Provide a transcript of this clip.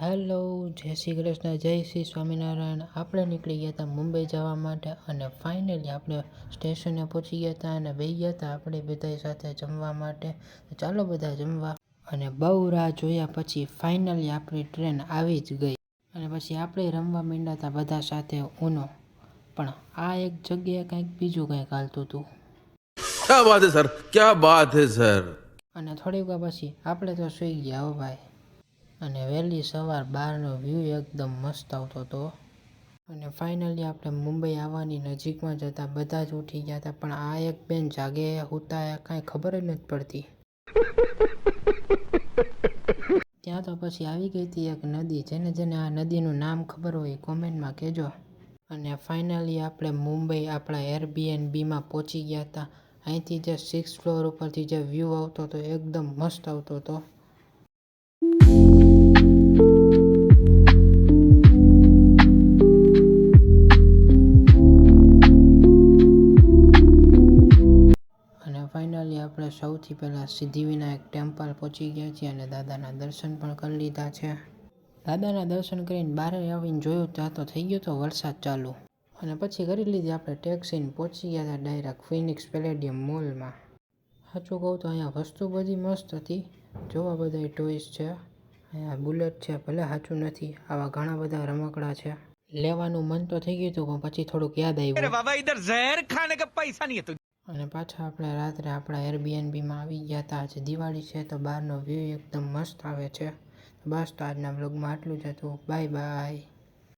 Hello, જય શ્રી કૃષ્ણ, જય શ્રી સ્વામિનારાયણ। આપણે નીકળી ગયા હતા મુંબઈ જવા માટે અને ફાઇનલી આપણે સ્ટેશને પહોંચી ગયા હતા અને બેસી ગયા હતા આપણે બધા સાથે જમવા માટે। તો ચાલો બધા જમવા। અને બહુ રાહ જોયા પછી ફાઇનલી આપણી ટ્રેન આવી જ ગઈ અને પછી આપણે રમવા માંડ્યા હતા બધા સાથે ઊનો। પણ આ એક જગ્યાએ કંઈક બીજું કંઈક હાલતું હતું। क्या बात है सर, क्या बात है सर। અને થોડીક વાર પછી આપણે તો સૂઈ ગયા હો ભાઈ। અને વહેલી સવાર બહારનો વ્યૂ એકદમ મસ્ત આવતો હતો। અને ફાઇનલી આપણે મુંબઈ આવવાની નજીકમાં જ હતા, બધા જ ઉઠી ગયા હતા, પણ આ એક બેન જાગે હુતા કાંઈ ખબર જ નથી પડતી। ત્યાં તો પછી આવી ગઈ હતી એક નદી, જેને આ નદીનું નામ ખબર હોય કોમેન્ટમાં કહેજો। અને ફાઇનલી આપણે મુંબઈ આપણા એરબીએનબીમાં પહોંચી ગયા હતા। અહીંથી જે 6th ફ્લોર ઉપરથી જે વ્યૂ આવતો હતો એકદમ મસ્ત આવતો હતો। અને ફાઇનલી આપણે સૌથી પહેલાં સિદ્ધિવિનાયક ટેમ્પલ પહોંચી ગયા છીએ અને દાદાના દર્શન પણ કરી લીધા છે। દાદાના દર્શન કરીને બહાર આવીને જોયું ત્યાં તો થઈ ગયો તો વરસાદ ચાલુ। અને પછી કરી લીધી આપણે ટેક્સીને પહોંચી ગયા હતા ડાયરેક્ટ ફિનિક્સ પેલેડિયમ મોલમાં। સાચું કહું તો અહીંયા વસ્તુ બધી મસ્ત હતી, જોવા બધા ટોયસ છે, અહીંયા બુલેટ છે, ભલે સાચું નથી, આવા ઘણા બધા રમકડા છે। લેવાનું મન તો થઈ ગયું હતું પણ પછી થોડુંક યાદ આવ્યું અને પાછા આપણે રાત્રે આપણા એરબીએનબીમાં આવી ગયા હતા। આજે દિવાળી છે તો બહારનો વ્યૂ એકદમ મસ્ત આવે છે। બસ તો આજના બ્લોગમાં આટલું જ હતું, બાય બાય।